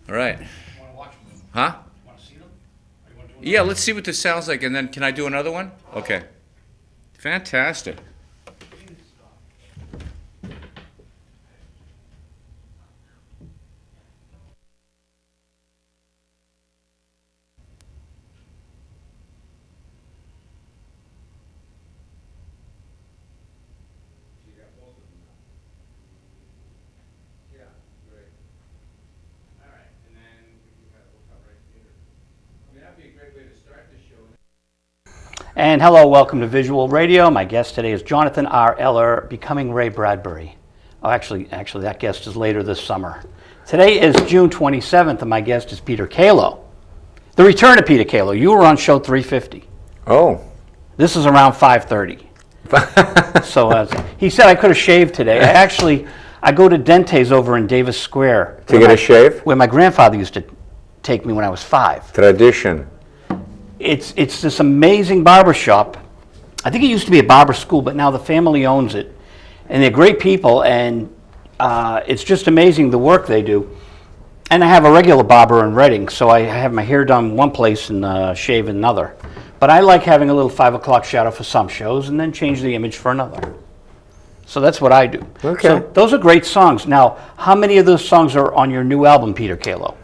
All right. Want to watch them? Huh? Want to see them? Or you want to do Yeah, let's see what this sounds like, and then can I do another one? Okay. Fantastic. And hello, welcome to Visual Radio. My guest today is Jonathan R. Eller, becoming Ray Bradbury. Oh, actually, that guest is later this summer. Today is June 27th, and my guest is Peter Calo. The return of Peter Calo. You were on show 350. Oh. This is around 5:30. So he said I could have shaved today. I go to Dente's over in Davis Square. To get a shave? Where my grandfather used to take me when I was 5. Tradition. It's this amazing barber shop. I think it used to be a barber school, but now the family owns it. And they're great people, and it's just amazing the work they do. And I have a regular barber in Reading, so I have my hair done one place and shave in another. But I like having a little 5 o'clock shadow for some shows and then change the image for another. So that's what I do. Okay. So those are great songs. Now, how many of those songs are on your new album, Peter Calo?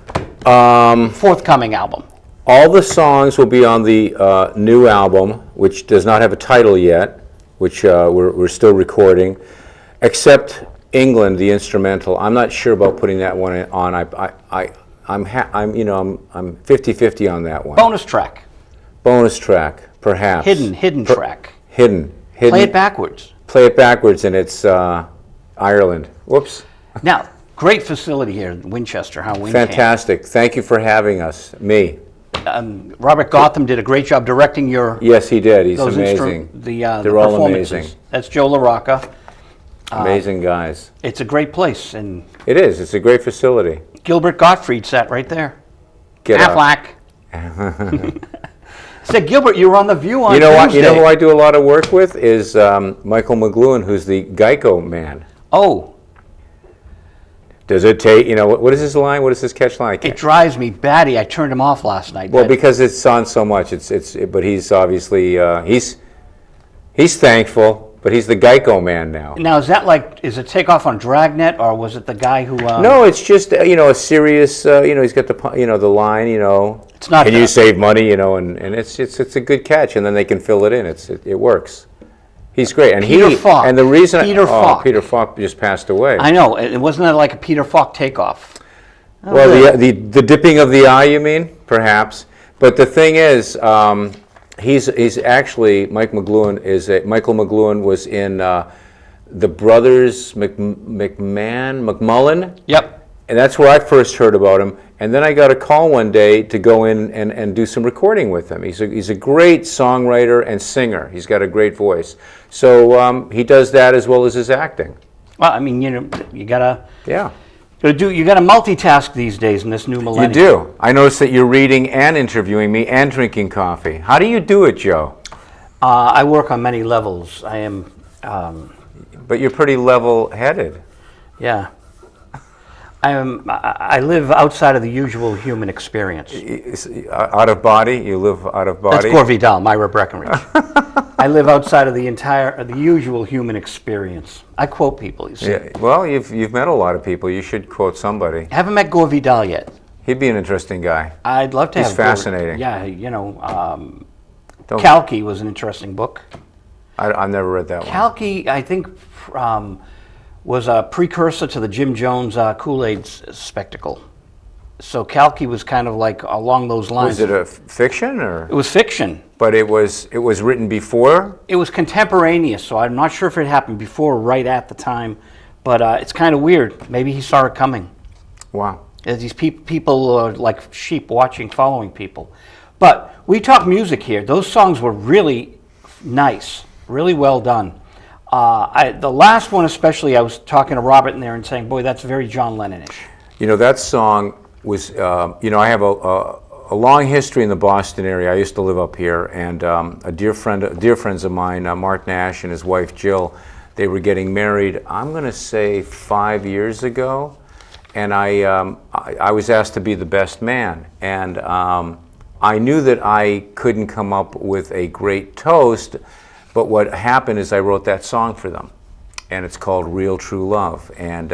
Forthcoming album. All the songs will be on the new album, which does not have a title yet, which we're still recording, except England, the instrumental. I'm not sure about putting that one on. I'm 50-50 on that one. Bonus track. Bonus track, perhaps. Hidden track. Hidden. Play it backwards. Play it backwards, and it's Ireland. Whoops. Now, great facility here in Winchester. Fantastic. Thank you for having us. Me. Robert Gotham did a great job directing your. Yes, he did. He's amazing. They're all amazing. That's Joe LaRocca. Amazing guys. It's a great place, and it is. It's a great facility. Gilbert Gottfried sat right there. Get Affleck. Said Gilbert, you were on The View on Tuesday. You know who I do a lot of work with is Michael McLuhan, who's the Geico man. Oh. Does it take, what is his line? What is his catch line? It drives me batty. I turned him off last night. Well, because it's on so much. But he's obviously, he's thankful, but he's the Geico man now. Now, is it takeoff on Dragnet, or was it the guy who... No, it's just, a serious, he's got the line, It's not can you save money, and it's a good catch, and then they can fill it in. It works. He's great, and Peter Falk. And the reason Falk. Peter Falk just passed away. I know. It wasn't like a Peter Falk takeoff. Well, the dipping of the eye, you mean, perhaps. But the thing is, he's actually Michael McLuhan was in the Brothers McMullen. Yep. And that's where I first heard about him. And then I got a call one day to go in and do some recording with him. He's a great songwriter and singer. He's got a great voice. So he does that as well as his acting. Well, I mean, you gotta multitask these days in this new millennium. You do. I noticed that you're reading and interviewing me and drinking coffee. How do you do it, Joe? I work on many levels. I am. But you're pretty level-headed. Yeah. I live outside of the usual human experience. Out of body? You live out of body? That's Gore Vidal, Myra Breckenridge. I live outside of the usual human experience. I quote people, you see. Yeah, well, you've met a lot of people. You should quote somebody. I haven't met Gore Vidal yet. He'd be an interesting guy. I'd love to have. He's fascinating. Kalki was an interesting book. I've never read that one. Kalki, I think, was a precursor to the Jim Jones Kool-Aid spectacle. So Kalki was kind of like along those lines. Was it a fiction or? It was fiction. But it was written before? It was contemporaneous, so I'm not sure if it happened before or right at the time. But it's kind of weird. Maybe he saw it coming. Wow. These people are like sheep following people. But we talk music here. Those songs were really nice, really well done. The last one especially, I was talking to Robert in there and saying, boy, that's very John Lennon-ish. That song was, I have a long history in the Boston area. I used to live up here, and dear friends of mine, Mark Nash and his wife Jill, they were getting married, I'm going to say 5 years ago, I was asked to be the best man. And I knew that I couldn't come up with a great toast, but what happened is I wrote that song for them, and it's called Real True Love. And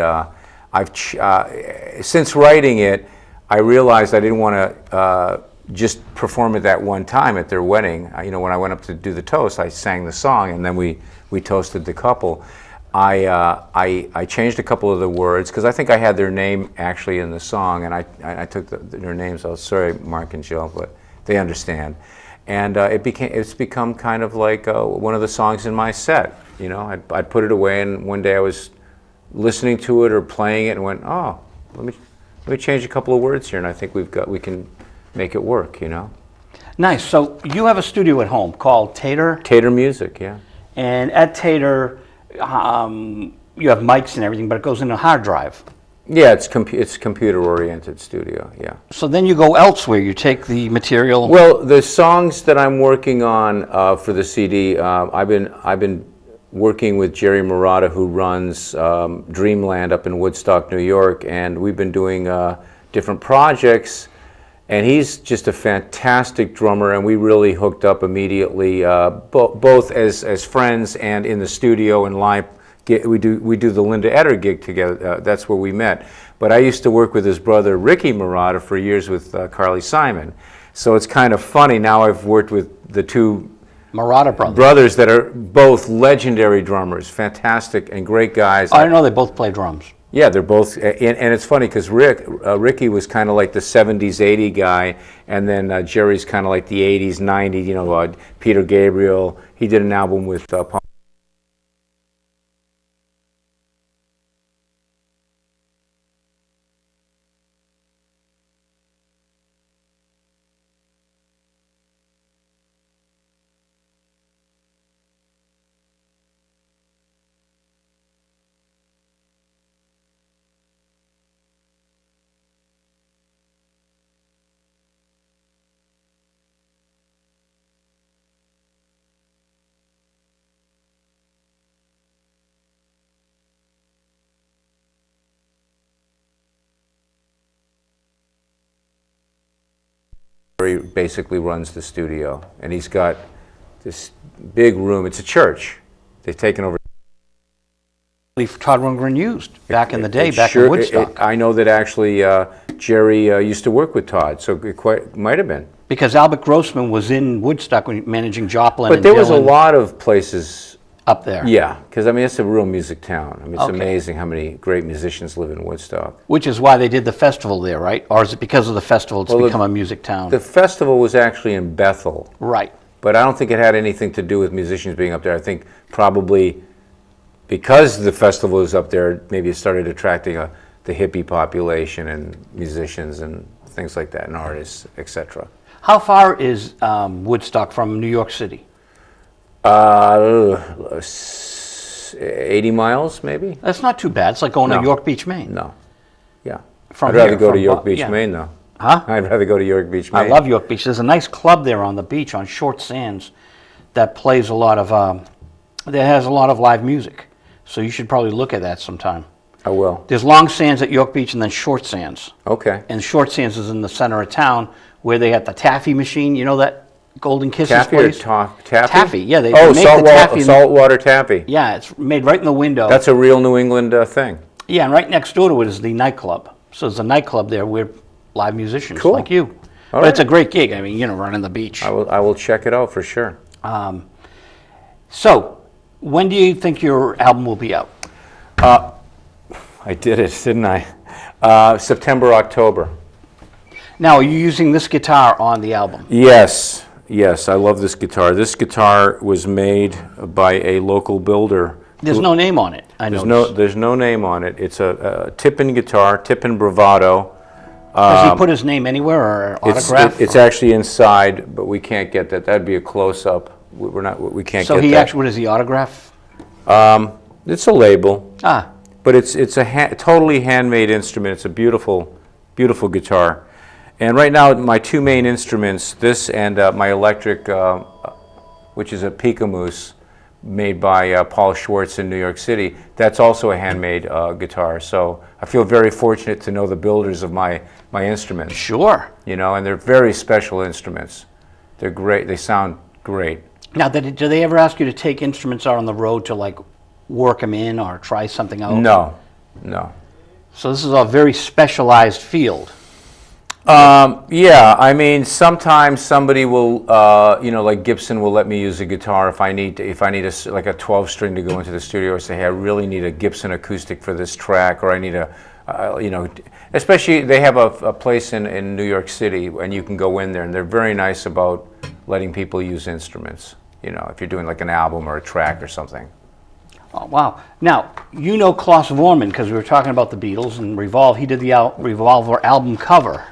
since writing it, I realized I didn't want to just perform it that one time at their wedding. When I went up to do the toast, I sang the song, and then we toasted the couple. I changed a couple of the words because I think I had their name actually in the song, and I took their names out. Sorry, Mark and Jill, but they understand. And it's become kind of like one of the songs in my set. I'd put it away, and one day I was listening to it or playing it, and went, "Oh, let me change a couple of words here," and I think we can make it work. Nice. So you have a studio at home called Tater? Tater Music, yeah. And at Tater, you have mics and everything, but it goes in a hard drive. Yeah, it's computer-oriented studio, yeah. So then you go elsewhere. You take the material. Well, the songs that I'm working on for the CD, I've been working with Jerry Murata, who runs Dreamland up in Woodstock, New York, and we've been doing different projects. And he's just a fantastic drummer, and we really hooked up immediately, both as friends and in the studio and live. We do the Linda Eder gig together. That's where we met. But I used to work with his brother Ricky Murata for years with Carly Simon. So it's kind of funny. Now I've worked with the two Murata brothers that are both legendary drummers, fantastic and great guys. I didn't know they both play drums. Yeah, they're both, and it's funny because Ricky was kind of like the 70s, 80s guy, and then Jerry's kind of like the 80s, 90s, Peter Gabriel. He did an album with Paul. He basically runs the studio, and he's got this big room. It's a church. They've taken over. Todd Rundgren used back in the day, back in Woodstock. I know that actually Jerry used to work with Todd, so it might have been. Because Albert Grossman was in Woodstock when managing Joplin. But there was a lot of places up there. Yeah, because it's a real music town. It's Okay. amazing how many great musicians live in Woodstock. Which is why they did the festival there, right? Or is it because of the festival it's become a music town? The festival was actually in Bethel. Right. But I don't think it had anything to do with musicians being up there. I think probably because the festival was up there, maybe it started attracting the hippie population and musicians and things like that, and artists, etc. How far is Woodstock from New York City? 80 miles, maybe? That's not too bad. It's like going to York Beach, Maine. No. Yeah. I'd rather go to York Beach, Maine, though. Huh? I'd rather go to York Beach, Maine. I love York Beach. There's a nice club there on the beach on Short Sands that plays a lot of, that has a lot of live music. So you should probably look at that sometime. I will. There's Long Sands at York Beach and then Short Sands. Okay. And Short Sands is in the center of town where they have the taffy machine. You know that Golden Kisses Taffy place? Taffy? Taffy, yeah. They Oh, made the taffy saltwater taffy. Yeah, it's made right in the window. That's a real New England thing. Yeah, and right next door to it is the nightclub. So there's a nightclub there with live musicians Cool. like you. All But it's right. a great gig. I mean, running the beach. I will check it out for sure. So, when do you think your album will be out? I did it, didn't I? September, October. Now, are you using this guitar on the album? Yes, I love this guitar. This guitar was made by a local builder. There's no name on it, I noticed. There's no name on it. It's a Tippin guitar, Tippin Bravado. Does he put his name anywhere or autograph? It's actually inside, but we can't get that. That'd be a close-up. We can't so get he that. actually, what is he, autograph? It's a label. Ah, But it's a totally handmade instrument. It's a beautiful, beautiful guitar. And right now, my two main instruments, this and my electric, which is a Pika Moose, made by Paul Schwartz in New York City. That's also a handmade guitar. So I feel very fortunate to know the builders of my instruments. Sure. You know, and they're very special instruments. They're great. They sound great. Now, do they ever ask you to take instruments out on the road to like work them in or try something out? No, no. So this is a very specialized field. Yeah, I mean, sometimes somebody will, you know, like Gibson will let me use a guitar if I need like a 12-string to go into the studio, or say, hey, I really need a Gibson acoustic for this track, or I need you know, especially they have a place in New York City, and you can go in there, and they're very nice about letting people use instruments, you know, if you're doing like an album or a track or something. Oh, wow. Now, you know Klaus Voormann, because we were talking about the Beatles and Revolve. He did the Revolver album cover.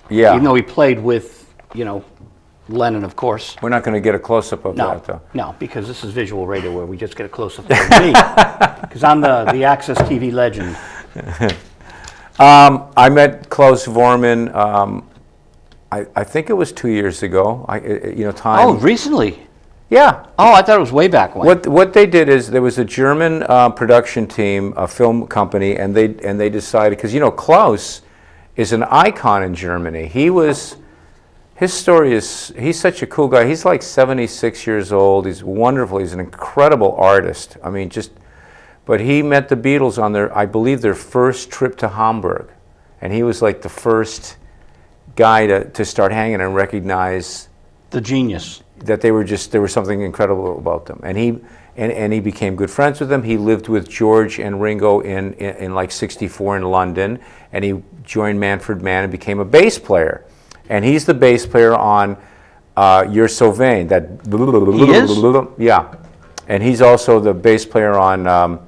Yeah. Even though he played with, you know, Lennon, of course. We're not going to get a close-up of No, that, though. no, because this is visual radio where we just get a close-up of me. Because I'm the Access TV legend. I met Klaus Voormann, I think it was 2 years ago. You know, time. Oh, recently? Yeah. Oh, I thought it was way back when. What they did is there was a German production team, a film company, and they decided, because you know Klaus is an icon in Germany. His story is, he's such a cool guy. He's like 76 years old. He's wonderful. He's an incredible artist. I mean, but he met the Beatles on I believe their first trip to Hamburg, and he was like the first guy to start hanging and recognize the genius. That there was something incredible about them, and he became good friends with them. He lived with George and Ringo in like '64 in London, and he joined Manfred Mann and became a bass player, and he's the bass player on "You're So Vain." That he is? Yeah, and he's also the bass player on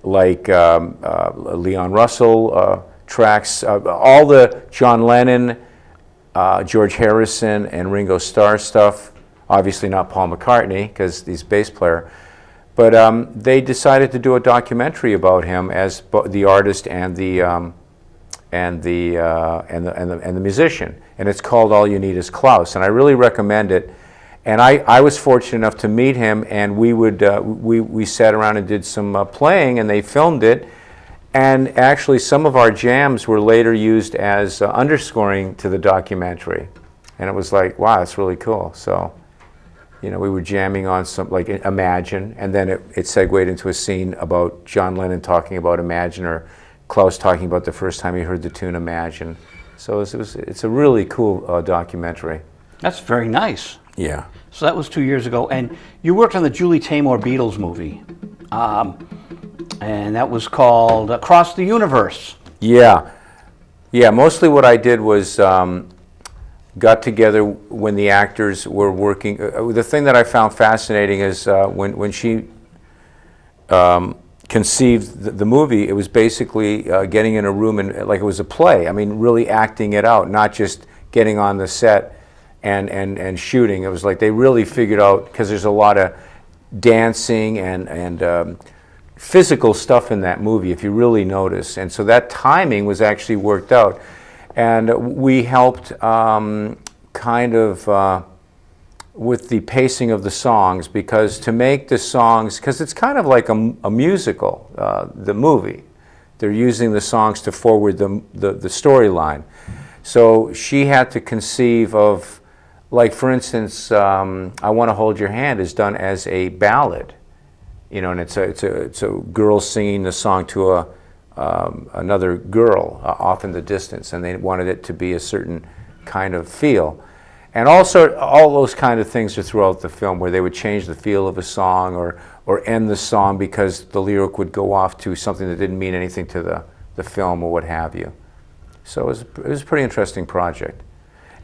Leon Russell tracks, all the John Lennon, George Harrison, and Ringo Starr stuff. Obviously not Paul McCartney, because he's bass player, but they decided to do a documentary about him as the artist and the musician, and it's called "All You Need Is Klaus," and I really recommend it. And I was fortunate enough to meet him, and we sat around and did some playing, and they filmed it. And actually, some of our jams were later used as underscoring to the documentary, and it was like, wow, it's really cool. So, you know, we were jamming on some, like Imagine, and then it segued into a scene about John Lennon talking about Imagine, or Klaus talking about the first time he heard the tune Imagine. So it's a really cool documentary. That's very nice. Yeah. So that was 2 years ago, and you worked on the Julie Taymor Beatles movie, and that was called Across the Universe. Yeah. Yeah, mostly what I did was got together when the actors were working. The thing that I found fascinating is when she conceived the movie, it was basically getting in a room and like it was a play. I mean, really acting it out, not just getting on the set and shooting. It was like they really figured out, because there's a lot of dancing and physical stuff in that movie, if you really notice. And so that timing was actually worked out. And we helped kind of with the pacing of the songs, because to make the songs, because it's kind of like a musical, the movie. They're using the songs to forward the storyline. So she had to conceive of, like for instance, I Want to Hold Your Hand is done as a ballad, you know, and it's a girl singing the song to another girl off in the distance, and they wanted it to be a certain kind of feel. And also, all those kind of things are throughout the film, where they would change the feel of a song or end the song because the lyric would go off to something that didn't mean anything to the film or what have you. So it was a pretty interesting project.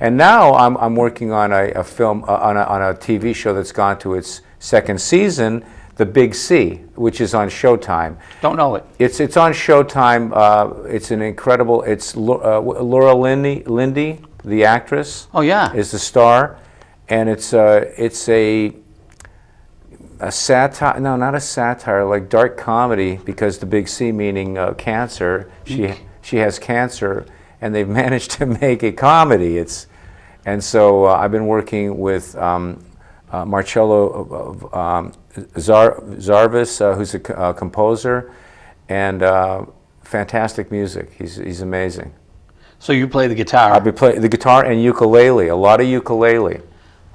And now I'm working on a film, on a TV show that's gone to its second season, The Big C, which is on Showtime. Don't know it. It's on Showtime. It's an incredible. It's Laura Lindy, the actress. Oh yeah. Is the star, and it's a satire. No, not a satire. Like dark comedy, because the Big C meaning cancer. She has cancer, and they've managed to make a comedy. And so I've been working with Marcello Zarvis, who's a composer, and fantastic music. He's amazing. So you play the guitar. I'll be playing the guitar and ukulele, a lot of ukulele.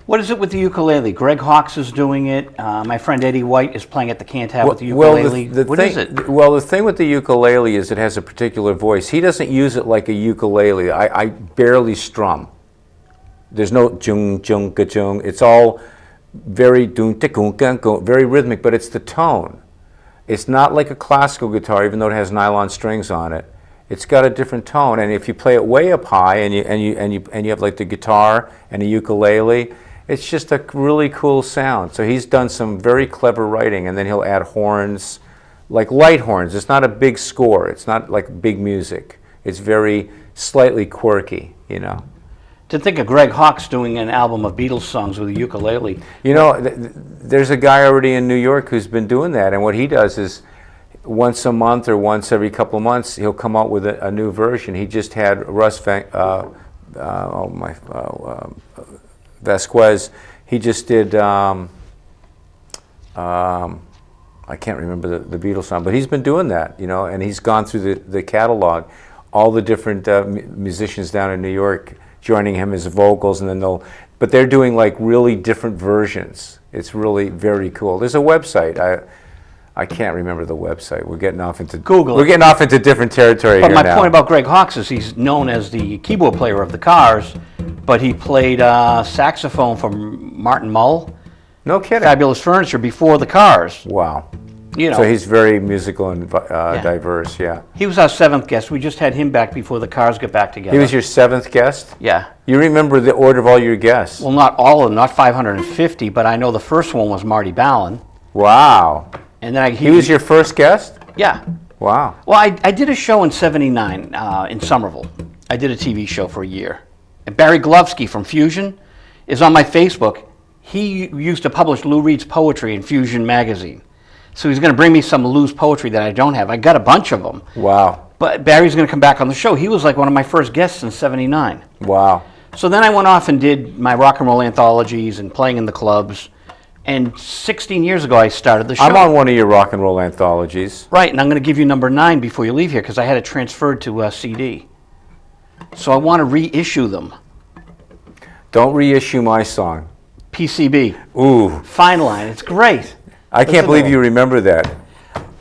What is it with the ukulele? Greg Hawkes is doing it. My friend Eddie White is playing at the Cantab with the ukulele. What is it? Well, the thing with the ukulele is it has a particular voice. He doesn't use it like a ukulele. I barely strum. There's no jung, jung, ka jung. It's all very very rhythmic, but it's the tone. It's not like a classical guitar, even though it has nylon strings on it. It's got a different tone, and if you play it way up high, and you have like the guitar and a ukulele, it's just a really cool sound. So he's done some very clever writing, and then he'll add horns, like light horns. It's not a big score. It's not like big music. It's very slightly quirky, you know. To think of Greg Hawkes doing an album of Beatles songs with a ukulele. You know, there's a guy already in New York who's been doing that, and what he does is once a month or once every couple of months, he'll come out with a new version. He just had Vasquez. He just did. I can't remember the Beatles song, but he's been doing that, you know, and he's gone through the catalog, all the different musicians down in New York joining him as vocals, and then but they're doing like really different versions. It's really very cool. There's a website. I can't remember the website. We're getting off into Google. We're getting off into different territory But here my now. point about Greg Hawkes is he's known as the keyboard player of the Cars, but he played saxophone for Martin Mull, No kidding. Fabulous Furniture before the Cars. Wow. You know, So he's very musical and diverse. Yeah. he was our 7th guest. We just had him back before the Cars got back together. He was your 7th guest. Yeah. You remember the order of all your guests? Well, not all of them, not 550, but I know the first one was Marty Ballin. Wow. And then He was your first guest? Yeah. Wow. Well, I did a show in '79 in Somerville. I did a TV show for a year. And Barry Glovsky from Fusion is on my Facebook. He used to publish Lou Reed's poetry in Fusion magazine. So he's going to bring me some Lou's poetry that I don't have. I got a bunch of them. Wow. But Barry's going to come back on the show. He was like one of my first guests in '79. Wow. So then I went off and did my rock and roll anthologies and playing in the clubs. And 16 years ago, I started the show. I'm on one of your rock and roll anthologies. Right, and I'm going to give you number 9 before you leave here because I had it transferred to a CD. So I want to reissue them. Don't reissue my song. PCB. Ooh. Fine Line. It's great. I can't believe you remember that.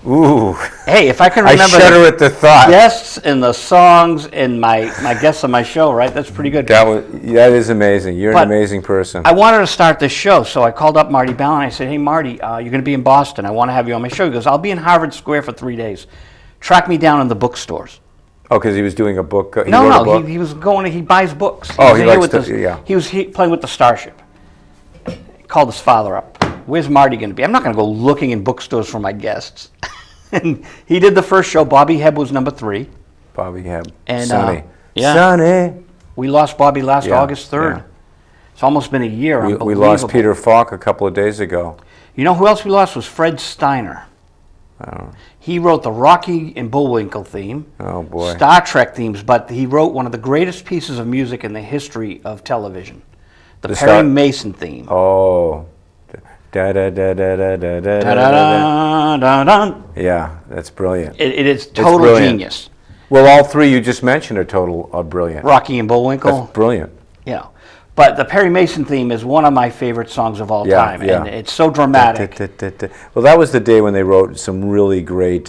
Ooh. Hey, if I can I remember shudder the at the thought. guests and the songs and my guests on my show, right? That's pretty good. That is amazing. You're But an amazing person. I wanted to start this show, so I called up Marty Ballin. I said, hey, Marty, you're going to be in Boston. I want to have you on my show. He goes, I'll be in Harvard Square for 3 days. Track me down in the bookstores. Oh, because he was doing a book. He No, wrote a no, book? he was going, he buys books. Oh, was he here likes with to- yeah. He was playing with the Starship. He called his father up. Where's Marty going to be? I'm not going to go looking in bookstores for my guests. And he did the first show. Bobby Hebb was number 3. Bobby Hebb. And, Sonny. yeah. Sonny. We lost Bobby last Yeah, August 3rd. yeah. It's almost been a year. We lost Unbelievable. Peter Falk a couple of days ago. You know who else we lost was Fred Steiner. He wrote the Rocky and Bullwinkle theme, Oh, boy. Star Trek themes, but he wrote one of the greatest pieces of music in the history of television, the Perry Mason theme. Oh. Da da da da da da da da da. Da-da-da-da-da. Yeah, that's brilliant. It is total brilliant. genius. Well, all three you just mentioned are brilliant. Rocky and Bullwinkle, That's brilliant. you know. But the Perry Mason theme is one of my favorite songs of all Yeah, time, yeah. and it's so dramatic. Well, that was the day when they wrote some really great,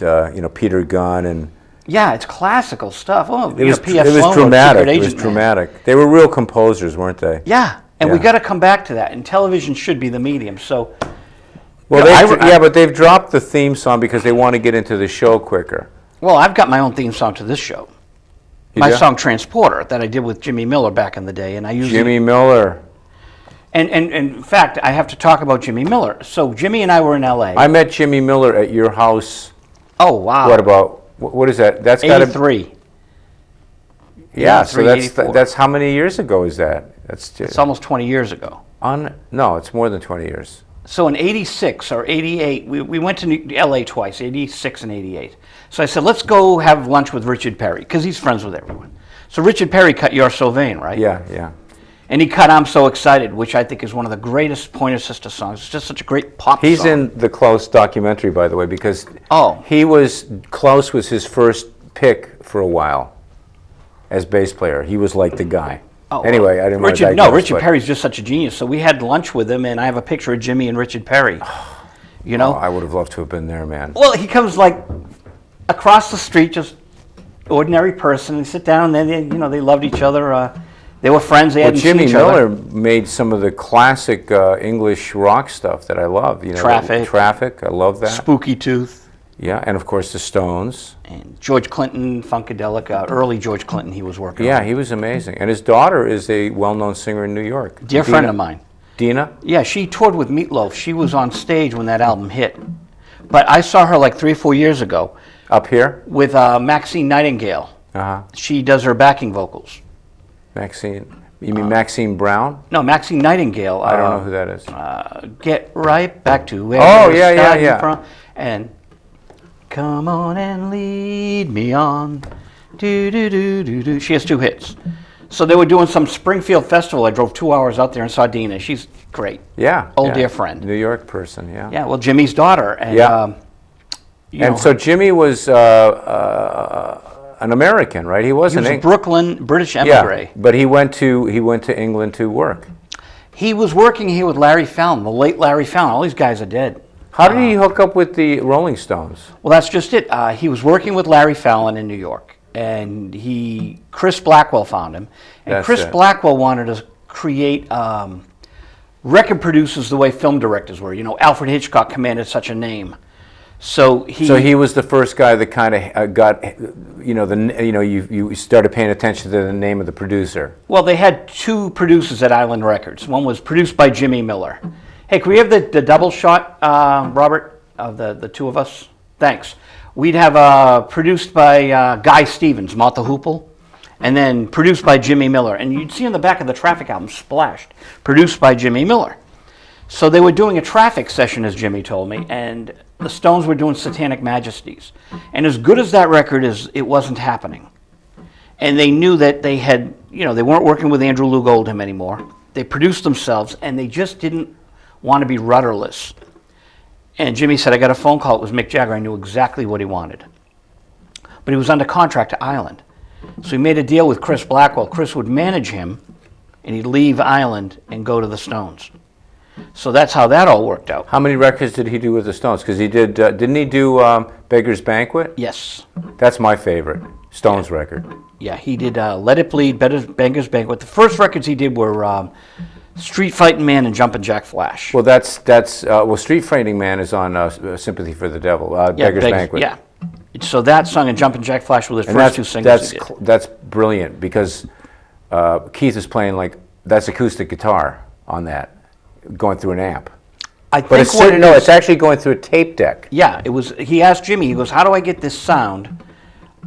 Peter Gunn, and Yeah, it's classical stuff. Oh, it was P.F. it was Sloan wrote dramatic. Secret It was Agent Man. dramatic. They were real composers, weren't they? Yeah, and we Yeah. got to come back to that. And television should be the medium. So, Well, you know, but they've dropped the theme song because they want to get into the show quicker. well, I've got my own theme song to this show. You My do? song "Transporter" that I did with Jimmy Miller back in the day, and I usually Jimmy Miller. and in fact, I have to talk about Jimmy Miller. So Jimmy and I were in L.A. I met Jimmy Miller at your house. Oh wow! What is that? That's got to 83. Yeah, so 84. that's how many years ago is that? That's just It's almost 20 years ago. no, it's more than 20 years. So in 86 or 88, we went to L.A. twice, 86 and 88. So I said, let's go have lunch with Richard Perry, because he's friends with everyone. So Richard Perry cut Your Sylvain, right? Yeah. And he cut "I'm So Excited," which I think is one of the greatest Pointer Sister songs. It's just such a great pop He's song. in the Close documentary, by the way, because Oh. Close was his first pick for a while as bass player. He was like the guy. Oh, anyway, I didn't want to Richard, digress, no, Richard but- Perry's just such a genius. So we had lunch with him, and I have a picture of Jimmy and Richard Perry. You know? Oh, I would have loved to have been there, man. Well, he comes like across the street, just ordinary person. They sit down, and they loved each other. They were friends. They hadn't Jimmy seen each Miller other. made some of the classic English rock stuff that I love. You know, Traffic. Traffic, I love that. Spooky Tooth. Yeah, and of course the Stones. And George Clinton, Funkadelic, early George Clinton he was working Yeah, on. he was amazing. And his daughter is a well-known singer in New York. Dear friend of mine. Dina? Yeah, she toured with Meatloaf. She was on stage when that album hit. But I saw her like 3 or 4 years ago Up here? with Maxine Nightingale. Uh-huh. She does her backing vocals. Maxine. You mean Maxine Brown? No, Maxine Nightingale. I don't know who that is. Get right back to where Oh, we're yeah, yeah, starting yeah. from. And come on and lead me on. Do, do, do, do, do. She has 2 hits. So they were doing some Springfield festival. I drove 2 hours out there and saw Dina. She's great. Yeah. Old yeah. dear friend. New York person, yeah. Yeah, well, Jimmy's daughter. And, Yeah. you And know, so Jimmy was an American, right? He he wasn't was a English. Brooklyn British Yeah, emigre. but he went to England to work. He was working here with Larry Fallon, the late Larry Fallon. All these guys are dead. How did he hook up with the Rolling Stones? Well, that's just it. He was working with Larry Fallon in New York, and Chris Blackwell found him. And That's Chris it. Blackwell wanted to create record producers the way film directors were. You know, Alfred Hitchcock commanded such a name. So he was the first guy that kind of got, you started paying attention to the name of the producer. Well, they had 2 producers at Island Records. One was produced by Jimmy Miller. Hey, can we have the double shot, Robert, of the 2 of us? Thanks. We'd have produced by Guy Stevens, Martha Hoople, and then produced by Jimmy Miller. And you'd see on the back of the Traffic album, splashed, produced by Jimmy Miller. So they were doing a Traffic session, as Jimmy told me, and the Stones were doing Satanic Majesties. And as good as that record is, it wasn't happening. And they knew that they had, they weren't working with Andrew Loog Oldham anymore. They produced themselves, and they just didn't want to be rudderless. And Jimmy said, I got a phone call. It was Mick Jagger. I knew exactly what he wanted. But he was under contract to Island. So he made a deal with Chris Blackwell. Chris would manage him, and he'd leave Island and go to the Stones. So that's how that all worked out. How many records did he do with the Stones? Because he did, didn't he do Beggar's Banquet? Yes. That's my favorite Stones record. Yeah, he did Let It Bleed, Beggar's Banquet. The first records he did were Street Fighting Man and Jumpin' Jack Flash. Well, Street Fighting Man is on Sympathy for the Devil, Beggar's Banquet. Yeah. So that song and Jumpin' Jack Flash were the first 2 singles he did. That's brilliant because Keith is playing that's acoustic guitar on that, going through an amp. I But think it's what it is- it's actually going through a tape deck. Yeah, it was. He asked Jimmy. He goes, "How do I get this sound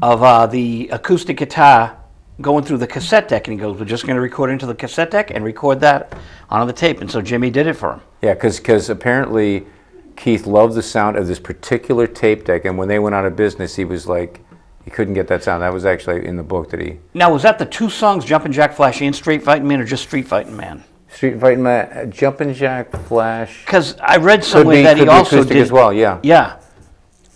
of the acoustic guitar going through the cassette deck?" And he goes, "We're just going to record into the cassette deck and record that on the tape." And so Jimmy did it for him. Yeah, because apparently Keith loved the sound of this particular tape deck, and when they went out of business, he was like, he couldn't get that sound. That was actually in the book that he... Now, was that the 2 songs, Jumpin' Jack Flash and Street Fighting Man, or just Street Fighting Man? Street Fighting Man, Jumpin' Jack Flash... Because I read somewhere that he also acoustic did as well, yeah. Yeah,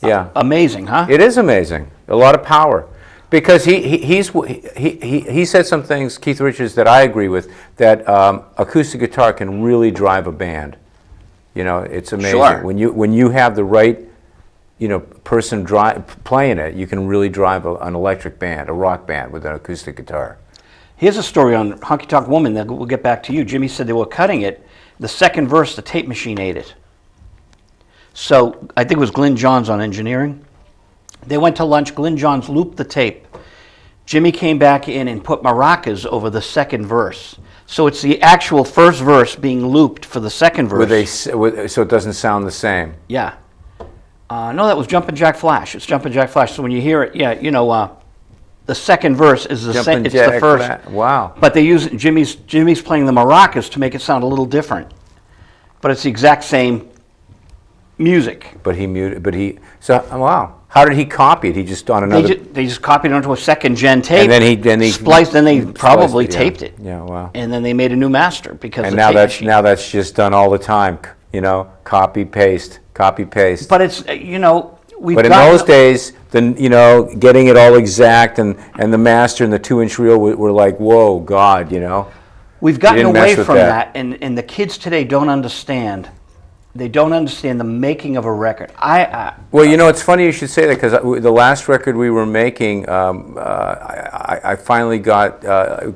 Yeah. amazing, huh? It is amazing. A lot of power. Because he said some things, Keith Richards, that I agree with, that acoustic guitar can really drive a band. It's amazing. Sure. When you have the right, person playing it, you can really drive an electric band, a rock band with an acoustic guitar. Here's a story on Honky Tonk Woman that we'll get back to you. Jimmy said they were cutting it. The second verse, the tape machine ate it. So I think it was Glyn Johns on engineering. They went to lunch. Glyn Johns looped the tape. Jimmy came back in and put maracas over the second verse. So it's the actual first verse being looped for the second verse. So it doesn't sound the same. Yeah. No, that was Jumpin' Jack Flash. It's Jumpin' Jack Flash. So when you hear it, the second verse is the same. It's the first. Wow. But they use Jimmy's playing the maracas to make it sound a little different. But it's the exact same music. But he muted. So wow. How did he copy it? He just on another. They just copied it onto a second gen tape. And then he spliced. Then they probably spliced taped it. Yeah, wow. And then they made a new master because. And the now tape that's machine- just done all the time. You know, copy paste, copy paste. But it's we've. But in those days, getting it all exact and the master and the 2-inch reel were like, whoa, God, We've gotten didn't away mess with from that. and the kids today don't understand. They don't understand the making of a record. Well, it's funny you should say that, because the last record we were making, I finally got,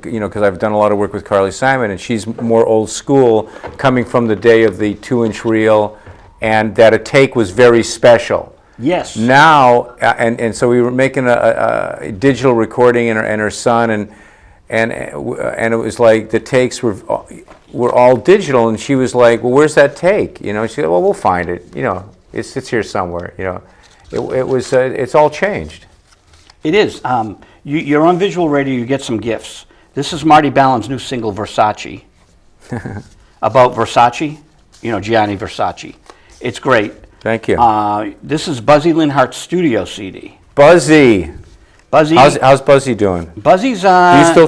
because I've done a lot of work with Carly Simon, and she's more old school, coming from the day of the 2-inch reel, and that a take was very special. Yes. Now, and so we were making a digital recording, and her son, and it was like the takes were all digital, and she was like, well, where's that take? She said, well, we'll find it. It's here somewhere. It's all changed. It is. You're on visual radio, you get some gifts. This is Marty Ballin's new single, Versace. About Versace, Gianni Versace. It's great. Thank you. This is Buzzy Linhart's studio CD. Buzzy. Buzzy. How's Buzzy doing? Buzzy's. Do you still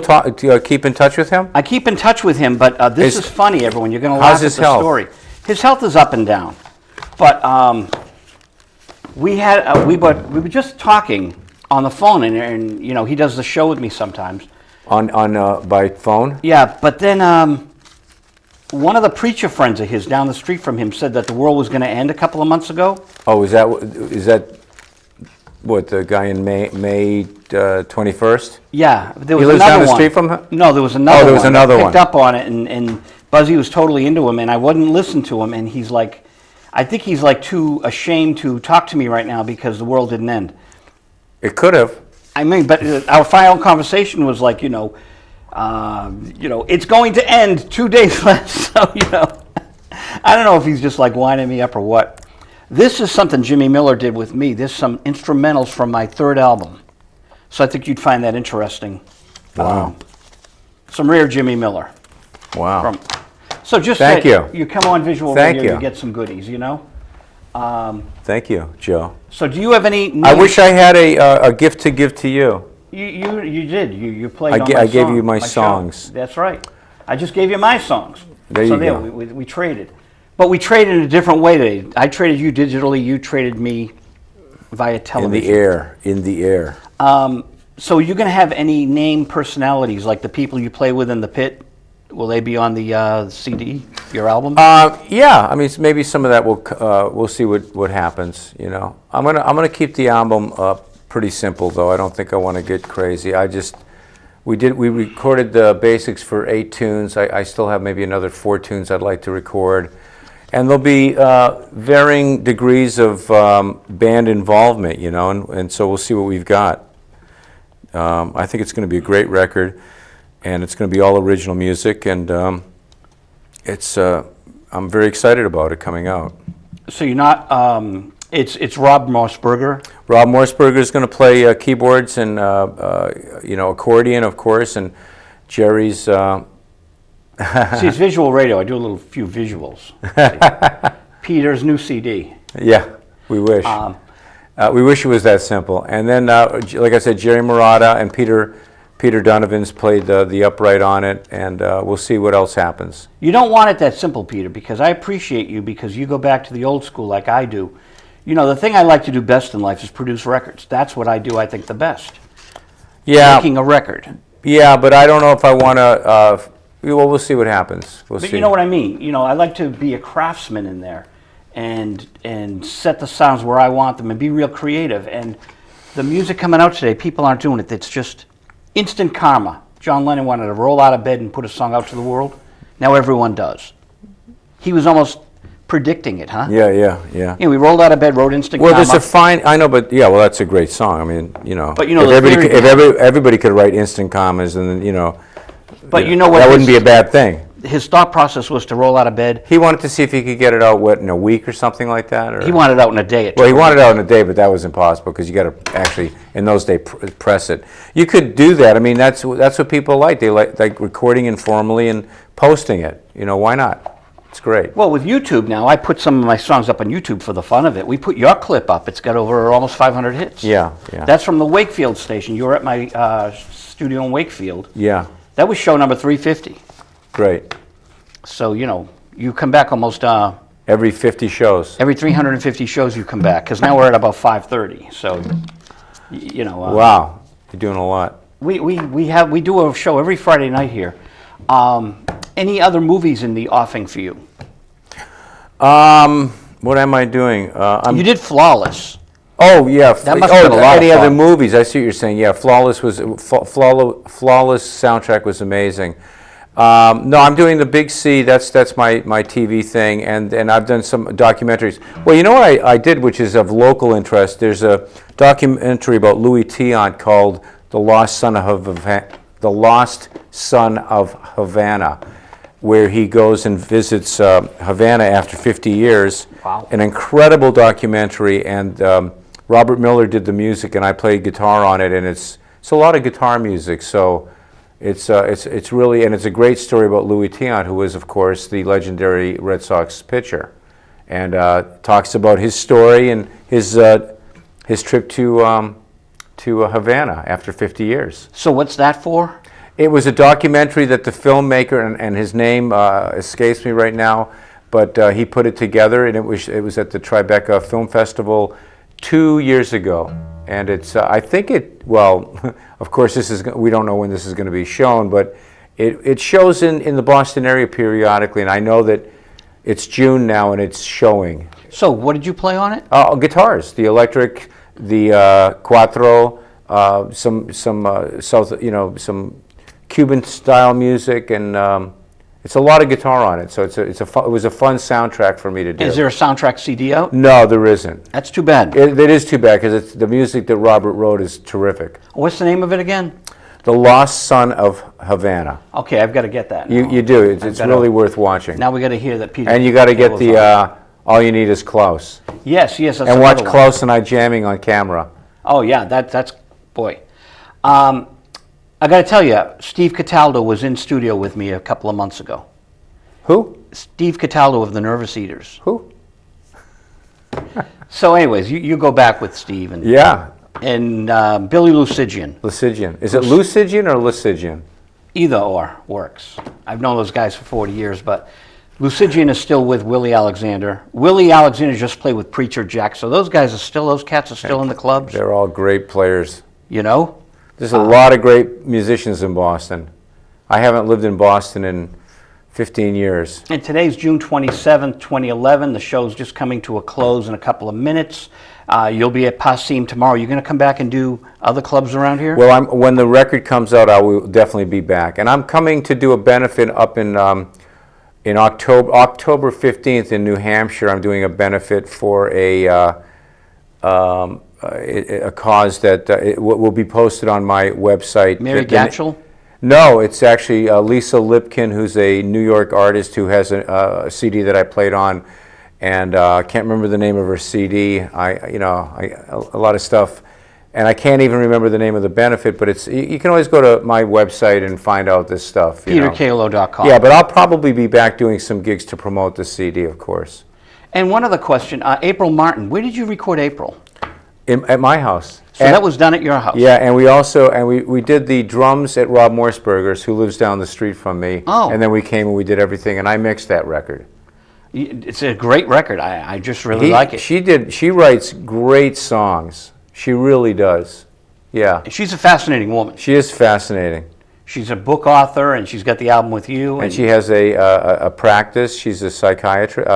keep in touch with him? I keep in touch with him, but this is funny, everyone. You're going to laugh at his the health? story. His health is up and down, but we were just talking on the phone, and he does the show with me sometimes. On by phone? Yeah, but then one of the preacher friends of his down the street from him said that the world was going to end a couple of months ago. Oh, is that what, the guy in May 21st? Yeah, there was He lives another down the one. street from him? No, there was another one. Oh, there was another that one. picked up on it, and Buzzy was totally into him, and I wouldn't listen to him, and he's like, I think he's like too ashamed to talk to me right now because the world didn't end. It could have. I mean, but our final conversation was like, it's going to end 2 days less, so, I don't know if he's just like winding me up or what. This is something Jimmy Miller did with me. There's some instrumentals from my third album. So I think you'd find that interesting. Wow. Some rare Jimmy Miller. Wow. So just Thank you. You come on visual Thank radio, you. you get some goodies, Thank you, Joe. So do you have any... I wish I had a gift to give to you. You did. You played on I my gave song, you my show. songs. That's right. I just gave you my songs. There so you there, go. we traded. But we traded in a different way today. I traded you digitally, you traded me via television. In the air. So you're going to have any name personalities, like the people you play with in the pit? Will they be on the CD, your album? Yeah, I mean, maybe some of that we'll see what happens. I'm gonna keep the album pretty simple, though. I don't think I want to get crazy. We recorded the basics for 8 tunes. I still have maybe another 4 tunes I'd like to record, and there'll be varying degrees of band involvement, and so we'll see what we've got. I think it's going to be a great record. And it's going to be all original music, and I'm very excited about it coming out. So you're not. It's Rob Mossberger. Rob Morsberger is going to play keyboards and accordion, of course, and Jerry's. See, it's visual radio. I do a few visuals. Peter's new CD. Yeah, we wish. We wish it was that simple. And then, like I said, Jerry Murata and Peter Donovan's played the upright on it, and we'll see what else happens. You don't want it that simple, Peter, because I appreciate you because you go back to the old school like I do. The thing I like to do best in life is produce records. That's what I do, I think, the best. Yeah. Making a record. Yeah, but I don't know if I want to... we'll see what happens. We'll But see. you know what I mean? I like to be a craftsman in there and set the sounds where I want them and be real creative. And the music coming out today, people aren't doing it. It's just... instant karma. John Lennon wanted to roll out of bed and put a song out to the world. Now everyone does. He was almost predicting it, huh? Yeah. We rolled out of bed, wrote instant Well, karma. there's a fine. I know, but yeah, well, that's a great song. I mean, But if everybody could write instant commas, and But you know what? that wouldn't be a bad thing. His thought process was to roll out of bed. He wanted to see if he could get it out in a week or something like that. Or? He wanted it out in a day. Well, he wanted it out in a day, but that was impossible because you got to actually in those days press it. You could do that. I mean, that's what people like. They like recording informally and posting it. Why not? It's great. Well, with YouTube now, I put some of my songs up on YouTube for the fun of it. We put your clip up. It's got over almost 500 hits. Yeah, yeah. That's from the Wakefield station. You were at my studio in Wakefield. Yeah. That was show number 350. Great. So, you come back almost Every 50 shows. every 350 shows you come back, because now we're at about 530. So, Wow, you're doing a lot. we do a show every Friday night here. Any other movies in the offing for you? What am I doing? You did Flawless. Oh yeah. That must have been a lot of any other fun. movies? I see what you're saying. Yeah, Flawless soundtrack was amazing. No, I'm doing the Big C. That's my TV thing, and I've done some documentaries. Well, you know what I did, which is of local interest. There's a documentary about Louis Tiant called The Lost Son of Havana, where he goes and visits Havana after 50 years. Wow. An incredible documentary, and Robert Miller did the music, and I played guitar on it, and it's a lot of guitar music. So it's really, and it's a great story about Louis Tiant, who was, of course, the legendary Red Sox pitcher, and talks about his story and his trip to Havana after 50 years. So what's that for? It was a documentary that the filmmaker, and his name escapes me right now, but he put it together, and it was at the Tribeca Film Festival 2 years ago. And it's, I think well, of course we don't know when this is going to be shown, but it shows in the Boston area periodically, and I know that it's June now and it's showing. So what did you play on it? Guitars, the electric, the cuatro, some some Cuban style music, and it's a lot of guitar on it. So it was a fun soundtrack for me to do. Is there a soundtrack CD out? No, there isn't. That's too bad. It is too bad, because the music that Robert wrote is terrific. What's the name of it again? The Lost Son of Havana. Okay, I've got to get that now. You do. It's really worth watching. Now we got to hear that Peter. And you got to get was the on. All You Need Is Klaus. Yes, that's And watch another one. Klaus and I jamming on camera. Oh yeah, that's boy. I got to tell you, Steve Cataldo was in studio with me a couple of months ago. Who? Steve Cataldo of the Nervous Eaters. Who? So, anyways, you go back with Steve and Yeah, Billy Lucidian. Lucidian. Is it Lucidian or Lucidian? Either or works. I've known those guys for 40 years, but Lucidian is still with Willie Alexander. Willie Alexander just played with Preacher Jack, so those cats are still in the clubs. They're all great players. There's There's a lot of great musicians in Boston. I haven't lived in Boston in 15 years. And today's June 27th, 2011. The show's just coming to a close in a couple of minutes. You'll be at Passim tomorrow. You're going to come back and do other clubs around here? Well, when the record comes out, I will definitely be back. And I'm coming to do a benefit up in October 15th in New Hampshire. I'm doing a benefit for a cause that will be posted on my website. Mary Gatchell? No, it's actually Lisa Lipkin, who's a New York artist who has a CD that I played on, and I can't remember the name of her CD. A lot of stuff, and I can't even remember the name of the benefit. But you can always go to my website and find out this stuff. PeterCalo.com. Yeah, but I'll probably be back doing some gigs to promote the CD, of course. And one other question, April Martin. Where did you record April? At my house. So that was done at your house? Yeah, and we also, we did the drums at Rob Morseberger's, who lives down the street from me. Oh. And then we came and we did everything, and I mixed that record. It's a great record. I just really like it. She writes great songs. She really does. Yeah. She's a fascinating woman. She is fascinating. She's a book author, and she's got the album with you. And she has a practice. She's a psychiatrist,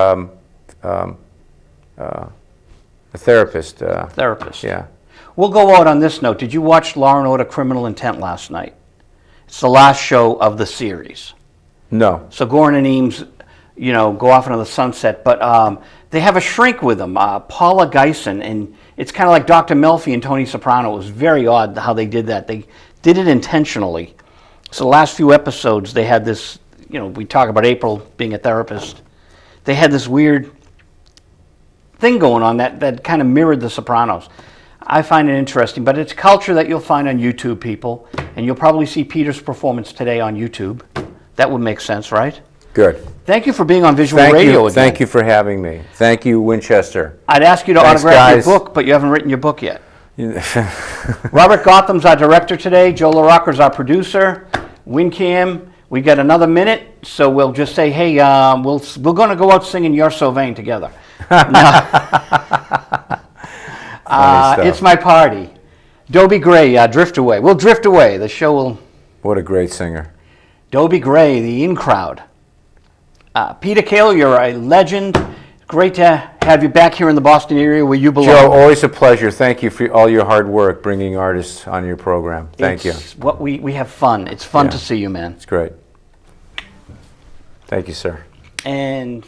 a therapist. Therapist. Yeah. We'll go out on this note. Did you watch Law and Order: Criminal Intent last night? It's the last show of the series. No. So Goran and Eames, go off into the sunset, but they have a shrink with them, Paula Geisen, and it's kind of like Dr. Melfi and Tony Soprano. It was very odd how they did that. They did it intentionally. So the last few episodes, they had this, we talk about April being a therapist. They had this weird thing going on that kind of mirrored the Sopranos. I find it interesting, but it's culture that you'll find on YouTube, people, and you'll probably see Peter's performance today on YouTube. That would make sense, right? Good. Thank you for being on Visual Thank Radio you. again. Thank you for having me. Thank you, Winchester. I'd ask you to Thanks, autograph guys. your book, but you haven't written your book yet. Robert Gotham's our director today. Joe LaRocca's our producer. WinCam, we got another minute, so we'll just say, hey, we're going to go out singing "You're So Vain" together. It's my party. Dobie Gray, Drift Away. We'll drift away. The show will. What a great singer. Dobie Gray, the In Crowd. Peter Calo, you're a legend. Great to have you back here in the Boston area where you belong. Joe, always a pleasure. Thank you for all your hard work bringing artists on your program. Thank you. It's what we have fun. It's fun Yeah. to see you, man. It's great. Thank you, sir. And